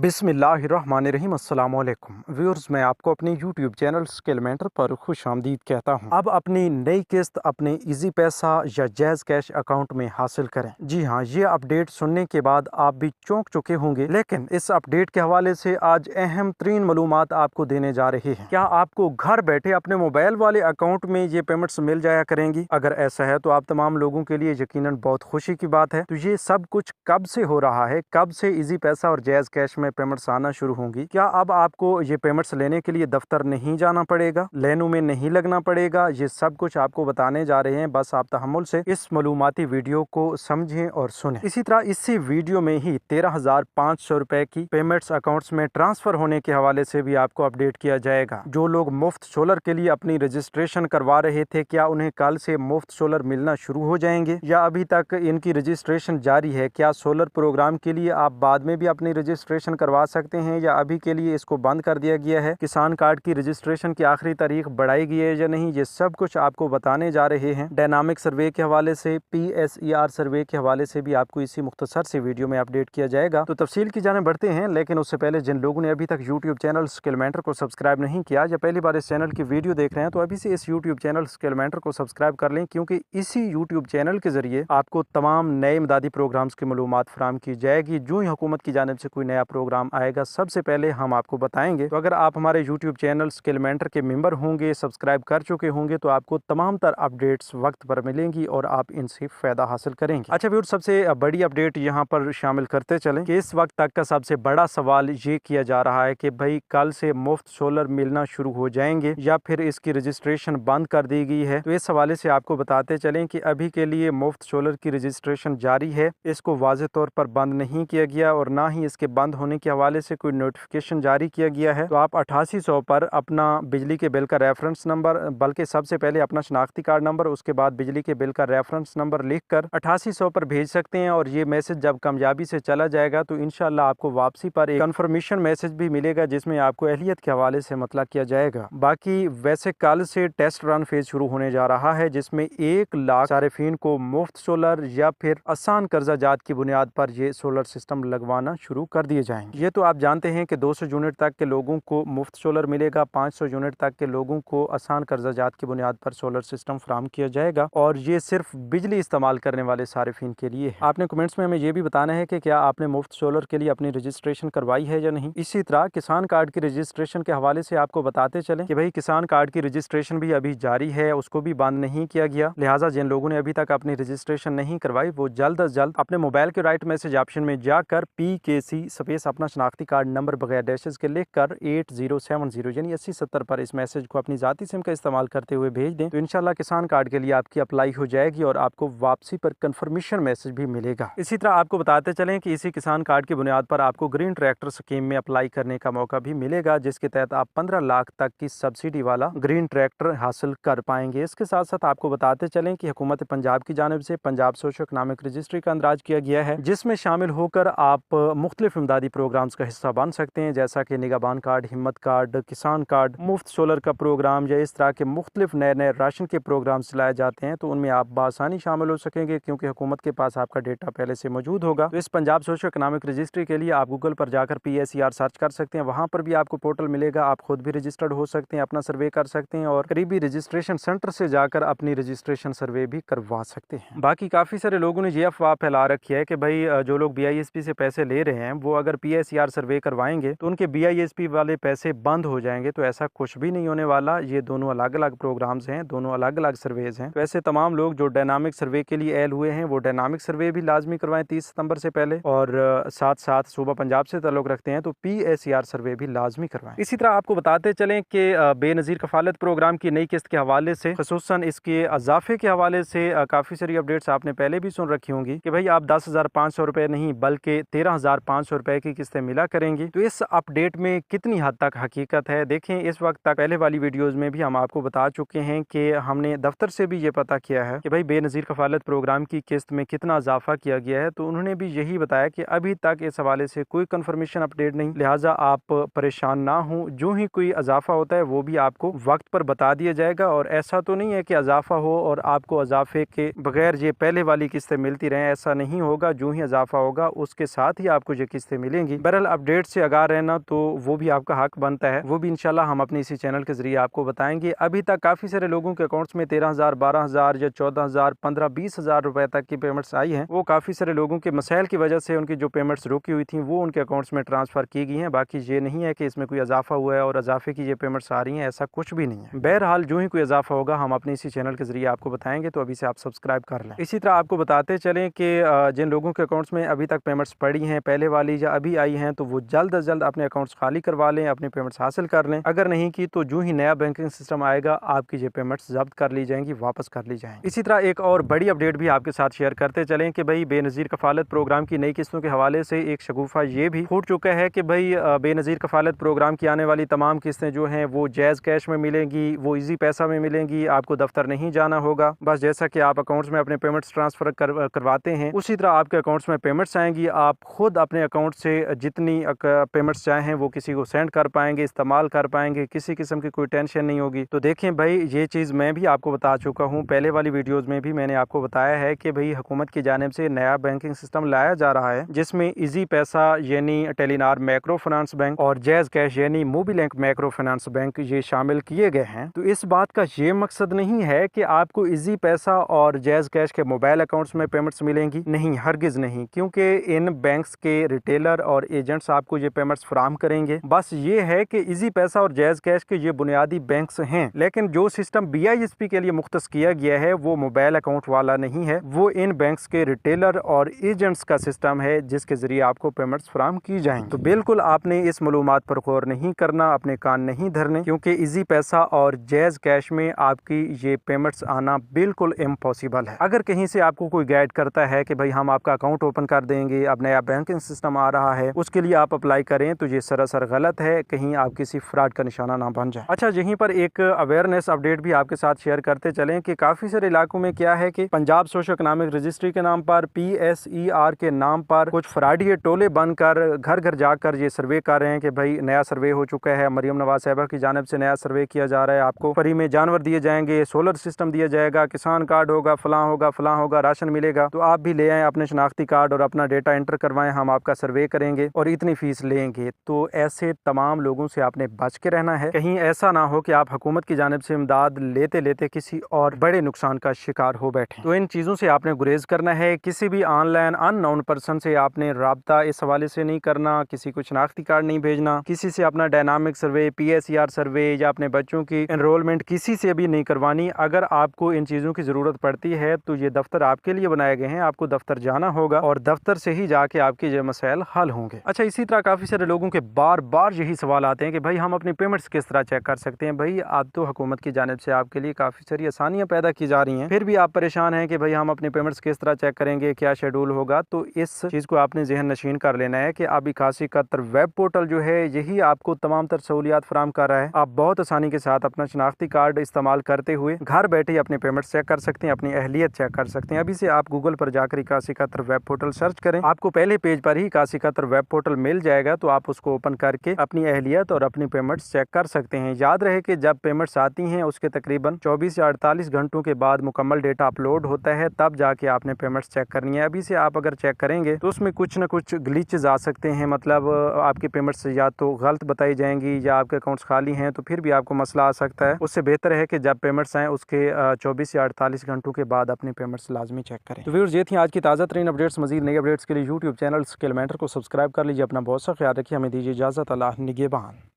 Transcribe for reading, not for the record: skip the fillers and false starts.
बिस्मिल्लाहिर्रहमानिर्रहीम अस्सलाम वालेकुम व्यूअर्स, मैं आपको अपने यूट्यूब चैनल स्किल मेंटर पर खुश आमदीद कहता हूं। अब अपनी नई किस्त अपने इजी पैसा या जैज़ कैश अकाउंट में हासिल करें। जी हां, ये अपडेट सुनने के बाद आप भी चौंक चुके होंगे, लेकिन इस अपडेट के हवाले से आज अहम तरीन मालूमात आपको देने जा रहे हैं। क्या आपको घर बैठे अपने मोबाइल वाले अकाउंट में ये पेमेंट्स मिल जाया करेंगी? अगर ऐसा है तो आप तमाम लोगों के लिए यकीनन बहुत खुशी की बात है। तो ये सब कुछ कब से हो रहा है, कब से इजी पैसा और जैज़ कैश में पेमेंट्स आना शुरू होंगी? क्या अब आपको ये पेमेंट्स लेने के लिए दफ्तर नहीं जाना पड़ेगा, लाइनों में नहीं लगना पड़ेगा? ये सब कुछ आपको बताने जा रहे हैं। बस आप तहम्मुल से इस मालूमाती वीडियो को समझें और सुनें। इसी तरह इसी वीडियो में ही 13,500 रुपए की पेमेंट्स अकाउंट्स में ट्रांसफर होने के हवाले से भी आपको अपडेट किया जाएगा। जो लोग मुफ्त सोलर के लिए अपनी रजिस्ट्रेशन करवा रहे थे, क्या उन्हें कल से मुफ्त सोलर मिलना शुरू हो जाएंगे या अभी तक इनकी रजिस्ट्रेशन जारी है? क्या सोलर प्रोग्राम के लिए आप बाद में भी अपनी रजिस्ट्रेशन करवा सकते हैं या अभी के लिए इसको बंद कर दिया गया है? किसान कार्ड की रजिस्ट्रेशन की आखिरी तारीख बढ़ाई गई है या नहीं? ये सब कुछ आपको बताने जा रहे हैं। डायनामिक सर्वे के हवाले से, PSER सर्वे के हवाले से भी आपको इसी मुख्तसर से वीडियो में अपडेट किया जाएगा। तो तफसील की जाने बढ़ते हैं, लेकिन उससे पहले जिन लोगों ने अभी तक यूट्यूब चैनल स्किल मेंटर को सब्सक्राइब नहीं किया या पहली बार इस चैनल की वीडियो देख रहे हैं, तो अभी से इस यूट्यूब चैनल स्किल मेंटर को सब्सक्राइब कर लें, क्योंकि इसी यूट्यूब चैनल के जरिए आपको तमाम नए इमदादी प्रोग्राम्स की मालूमात फराहम की जाएगी। जो ही हुकूमत की जानिब से कोई नया प्रोग्राम आएगा, सबसे पहले हम आपको बताएंगे। तो अगर आप हमारे यूट्यूब चैनल स्किल मेंटर के मेंबर होंगे, सब्सक्राइब कर चुके होंगे, तो आपको तमाम तर अपडेट्स वक्त पर मिलेंगी और आप इनसे फायदा हासिल करेंगे। अच्छा व्यूअर्स, सबसे बड़ी अपडेट यहाँ पर शामिल करते चलें कि इस वक्त तक का सबसे बड़ा सवाल ये किया जा रहा है कि भाई कल से मुफ्त सोलर मिलना शुरू हो जाएंगे या फिर इसकी रजिस्ट्रेशन बंद कर दी गई है। तो इस हवाले से आपको बताते चलें कि अभी के लिए मुफ्त सोलर की रजिस्ट्रेशन जारी है, इसको वाज़ेह तौर पर बंद नहीं किया गया और ना ही इसके बंद होने के हवाले से कोई नोटिफिकेशन जारी किया गया है। तो आप 8800 पर अपना बिजली के बिल का रेफरेंस नंबर, बल्कि सबसे पहले अपना शनाख्ती कार्ड नंबर, उसके बाद बिजली के बिल का रेफरेंस नंबर लिखकर 8800 पर भेज सकते हैं और ये मैसेज जब कामयाबी से चला जाएगा तो इंशाल्लाह आपको वापसी पर एक कंफर्मेशन मैसेज भी मिलेगा, जिसमें आपको अहलियत के हवाले से मतला किया जाएगा। बाकी वैसे कल से टेस्ट रन फेज शुरू होने जा रहा है, जिसमें 1 लाख सारिफीन को मुफ्त सोलर या फिर आसान कर्जा जात की बुनियाद पर ये सोलर सिस्टम लगवाना शुरू कर दिए जाएंगे। ये तो आप जानते हैं कि 200 यूनिट तक के लोगों को मुफ्त सोलर मिलेगा, 500 यूनिट तक के लोगों को आसान कर्जा जात की बुनियाद पर सोलर सिस्टम फराहम किया जाएगा और ये सिर्फ बिजली इस्तेमाल करने वाले सारिफीन के लिए है। आपने कमेंट्स में हमें ये भी बताना है कि क्या आपने मुफ्त सोलर के लिए अपनी रजिस्ट्रेशन करवाई है या नहीं। इसी तरह किसान कार्ड की रजिस्ट्रेशन के हवाले से आपको बताते चलें कि भाई किसान कार्ड की रजिस्ट्रेशन भी अभी जारी है, उसको भी बंद नहीं किया गया। लिहाजा जिन लोगों ने अभी तक अपनी रजिस्ट्रेशन नहीं करवाई, वो जल्द अज जल्द अपने मोबाइल के राइट मैसेज ऑप्शन में जाकर PKC स्पेस अपना शनाख्ती कार्ड नंबर बगैर डैशेस के लिखकर 8070 यानी 8070 पर इस मैसेज को अपनी जाती सिम का इस्तेमाल करते हुए भेज दें। तो इंशाल्लाह किसान कार्ड के लिए आपकी अप्लाई हो जाएगी और आपको वापसी पर कंफर्मेशन मैसेज भी मिलेगा। इसी तरह आपको बताते चलें कि इसी किसान कार्ड की बुनियाद पर आपको ग्रीन ट्रैक्टर स्कीम में अप्लाई करने का मौका भी मिलेगा, जिसके तहत आप 15 लाख तक की सब्सिडी वाला ग्रीन ट्रैक्टर हासिल कर पाएंगे। इसके साथ साथ आपको बताते चलें कि हुकूमत पंजाब की जानिब से पंजाब सोशो इकनॉमिक रजिस्ट्री का अंदराज किया गया है, जिसमें शामिल होकर आप मुख्तलिफ इमदादी प्रोग्राम्स का हिस्सा बन सकते हैं, जैसा कि निगाहबान कार्ड, हिम्मत कार्ड, किसान कार्ड, मुफ्त सोलर का प्रोग्राम या इस तरह के मुख्तलिफ नए नए राशन के प्रोग्राम चलाए जाते हैं। तो उनमें आप बासानी शामिल हो सकेंगे, क्योंकि हुकूमत के पास आपका डेटा पहले से मौजूद होगा। तो इस पंजाब सोशो इकनॉमिक रजिस्ट्री के लिए आप गूगल पर जाकर PSER सर्च कर सकते हैं, वहाँ पर भी आपको पोर्टल मिलेगा। आप खुद भी रजिस्टर्ड हो सकते हैं, अपना सर्वे कर सकते हैं और करीबी रजिस्ट्रेशन सेंटर से जाकर अपनी रजिस्ट्रेशन सर्वे भी करवा सकते हैं। बाकी काफ़ी सारे लोगों ने ये अफवाह फैला रखी है कि भाई जो लोग BISP से पैसे ले रहे हैं, वो अगर PSER सर्वे करवाएंगे तो उनके BISP वाले पैसे बंद हो जाएंगे। तो ऐसा कुछ भी नहीं होने वाला। ये दोनों अलग अलग प्रोग्राम्स हैं, दोनों अलग अलग सर्वेज हैं। तो ऐसे तमाम लोग जो डायनामिक सर्वे के लिए एल हुए हैं, वो डायनामिक सर्वे भी लाजमी करवाएं 30 सितंबर से पहले, और साथ साथ सूबा पंजाब से ताल्लुक रखते हैं तो PSER सर्वे भी लाजमी करवाएं। इसी तरह आपको बताते चलें कि बेनज़ीर कफालत प्रोग्राम की नई किस्त के हवाले से, खुसूसन इसके इजाफे के हवाले से काफ़ी सारी अपडेट्स आपने पहले भी सुन रखी होंगी कि भाई आप 10,500 रुपये नहीं बल्कि 13,500 रुपये की किस्तें मिला करेंगी। तो इस अपडेट में कितनी हद तक हकीकत है, देखें। इस वक्त तक पहले वाली वीडियोस में भी हम आपको बता चुके हैं कि हमने दफ्तर से भी ये पता किया है कि भाई बेनज़ीर कफालत प्रोग्राम की किस्त में कितना इजाफा किया गया है। तो उन्होंने भी यही बताया कि अभी तक इस हवाले से कोई कंफर्मेशन अपडेट नहीं, लिहाजा आप परेशान ना हो। जो ही कोई इजाफा होता है वो भी आपको वक्त पर बता दिया जाएगा। और ऐसा तो नहीं है कि इजाफा हो और आपको इजाफे के बगैर ये पहले वाली किस्तें मिलती रहें, ऐसा नहीं होगा। जो ही इजाफा होगा उसके साथ ही आपको ये किस्तें मिलेंगी। जाएंगी। बहरहाल अपडेट से आगाह रहना तो वो भी आपका हक बनता है, वो भी इंशाल्लाह हम अपने इसी चैनल के जरिए आपको बताएंगे। अभी तक काफी सारे लोगों के अकाउंट्स में 13,000, 12,000 या 14,000, 15, 20,000 रुपए तक की पेमेंट्स आई हैं। वो काफी सारे लोगों के मसाइल की वजह से उनकी जो पेमेंट्स रुकी हुई थी वो उनके अकाउंट्स में ट्रांसफर की गई हैं। बाकी ये नहीं है कि इसमें कोई इजाफा हुआ है और इजाफे की ये पेमेंट्स आ रही हैं, ऐसा कुछ भी नहीं है। बहरहाल जो ही कोई इजाफा होगा हम अपने इसी चैनल के जरिए आपको बताएंगे, तो अभी से आप सब्सक्राइब कर लें। इसी तरह आपको बताते चलें कि जिन लोगों के अकाउंट्स में अभी तक पेमेंट्स पड़ी हैं, पहले वाली या अभी आई हैं, तो वो जल्द अज जल्द अपने अकाउंट्स खाली करवा लें, अपनी पेमेंट्स हासिल कर लें। अगर नहीं की तो जो ही नया बैंकिंग सिस्टम आएगा आपकी ये पेमेंट्स जब्त कर ली जाएंगी, वापस कर ली जाएंगी। इसी तरह एक और बड़ी अपडेट भी आपके साथ शेयर करते चलें कि भाई बेनज़ीर कफालत प्रोग्राम की नई किस्तों के हवाले से एक शगुफा ये भी फूट चुका है कि भाई बेनज़ीर कफालत प्रोग्राम की आने वाली तमाम किस्तें जो हैं वो जैज़ कैश में मिलेंगी, वो इजी पैसा में मिलेंगी। आपको दफ्तर नहीं जाना होगा, बस जैसा कि आप अकाउंट्स में अपने पेमेंट्स ट्रांसफर करवाते हैं उसी तरह आपके अकाउंट्स में पेमेंट्स आएंगी। आप खुद अपने अकाउंट से जितनी पेमेंट्स चाहें वो किसी को सेंड कर पाएंगे, इस्तेमाल कर पाएंगे, किसी किस्म की कोई टेंशन नहीं होगी। तो देखें भाई, ये चीज़ मैं भी आपको बता चुका हूँ, पहले वाली वीडियोज़ में भी मैंने आपको बताया है कि भाई हुकूमत की जानिब से नया बैंकिंग सिस्टम लाया जा रहा है जिसमें इजी पैसा यानी टेलीनार माइक्रो फाइनेंस बैंक और जैज़ कैश यानी मोबिलिंक माइक्रो फाइनेंस बैंक ये शामिल किए गए हैं। तो इस बात का ये मकसद नहीं है कि आपको इजी पैसा और जैज़ कैश के मोबाइल अकाउंट्स में पेमेंट्स मिलेंगी, नहीं, हरगिज नहीं, क्योंकि इन बैंक्स के रिटेलर और एजेंट्स आपको ये पेमेंट्स फराहम करेंगे। बस ये है कि इजी पैसा और जैज़ कैश के ये बुनियादी बैंक्स हैं, लेकिन जो सिस्टम BISP के लिए मुख्तस किया गया है वो मोबाइल अकाउंट वाला नहीं है, वो इन बैंक्स के रिटेलर और एजेंट्स का सिस्टम है जिसके जरिए आपको पेमेंट्स फराहम की जाएंगी। तो बिल्कुल आपने इस मालूमात पर गौर नहीं करना, अपने कान नहीं धरने, क्योंकि इजी पैसा और जैज़ कैश में आपकी ये पेमेंट्स आना बिल्कुल इम्पॉसिबल है। अगर कहीं से आपको कोई गाइड करता है कि भाई हम आपका अकाउंट ओपन कर देंगे, अब नया बैंकिंग सिस्टम आ रहा है, उसके लिए आप अप्लाई करें, तो ये सरासर गलत है, कहीं आप किसी फ्रॉड का निशाना ना बन जाए। अच्छा, यहीं पर एक अवेयरनेस अपडेट भी आपके साथ शेयर करते चलें कि काफी सारे इलाकों में क्या है कि पंजाब सोशो इकोनॉमिक रजिस्ट्री के नाम पर, PSER के नाम पर कुछ फ्रॉडिये टोले बनकर घर घर जाकर ये सर्वे कर रहे हैं कि भाई नया सर्वे हो चुका है, मरियम नवाज साहिबा की जानिब से नया सर्वे किया जा रहा है, आपको फ्री में जानवर दिए जाएंगे, सोलर सिस्टम दिया जाएगा, किसान कार्ड होगा, फलां होगा, राशन मिलेगा, तो आप भी ले आए अपने शनाख्ती कार्ड और अपना डेटा एंटर करवाएं, हम आपका सर्वे करेंगे और इतनी फीस लेंगे। तो ऐसे तमाम लोगों से आपने बच के रहना है, कहीं ऐसा ना हो कि आप हुकूमत की जानिब से इमदाद लेते लेते किसी और बड़े नुकसान का शिकार हो बैठे। तो इन चीज़ों से आपने गुरेज करना है। किसी भी ऑनलाइन अननोन पर्सन से आपने राब्ता इस हवाले से नहीं करना, किसी को शनाख्ती कार्ड नहीं भेजना, किसी से अपना डायनामिक सर्वे, PSER सर्वे या अपने बच्चों की एनरोलमेंट किसी से भी नहीं करवानी। अगर आपको इन चीज़ों की ज़रूरत पड़ती है तो ये दफ्तर आपके लिए बनाए गए हैं, आपको दफ्तर जाना होगा और दफ्तर से ही जाके आपके ये मसाइल हल होंगे। अच्छा, इसी तरह काफ़ी सारे लोगों के बार बार यही सवाल आते हैं कि भाई हम अपनी पेमेंट्स किस तरह चेक कर सकते हैं। भाई अब तो हुकूमत की जानिब से आपके लिए काफ़ी सारी आसानियाँ पैदा की जा रही हैं, फिर भी आप परेशान हैं कि भाई हम अपनी पेमेंट्स किस तरह चेक करेंगे, क्या शेड्यूल होगा। तो इस चीज़ को आपने जहन नशीन कर लेना है कि अब 8171 वेब पोर्टल जो है यही आपको तमाम तर सहूलियात फराहम कर रहा है। आप बहुत आसानी के साथ अपना शनाख्ती कार्ड इस्तेमाल करते हुए घर बैठे अपने पेमेंट्स चेक कर सकते हैं, अपनी अहलियत चेक कर सकते हैं। अभी से आप गूगल पर जाकर 8171 वेब पोर्टल सर्च करें, आपको पहले पेज पर ही 8171 वेब पोर्टल मिल जाएगा, तो आप उसको ओपन करके अपनी अहलियत और अपनी पेमेंट्स चेक कर सकते हैं। याद रहे कि जब पेमेंट्स आती हैं उसके तकरीबन 24 या 48 घंटों के बाद मुकम्मल डेटा अपलोड होता है, तब जाके आपने पेमेंट्स चेक करनी है। अभी से आप अगर चेक करेंगे तो उसमें कुछ ना कुछ ग्लिचेस आ सकते हैं, मतलब आपकी पेमेंट्स या तो गलत बताई जाएंगी या आपके अकाउंट्स खाली हैं, तो फिर भी आपको मसला आ सकता है। उससे बेहतर है कि जब पेमेंट्स आएँ उसके 24 या 48 घंटों के बाद अपनी पेमेंट्स लाजमी चेक करें। तो व्यूअर्स, ये थी आज की ताज़ा तरीन अपडेट्स। मजीद नई अपडेट्स के लिए यूट्यूब चैनल स्किल मेंटर को सब्सक्राइब कर लीजिए। अपना बहुत सा ख्याल रखिए, हमें दीजिए इजाज़त। अल्लाह निगहबान।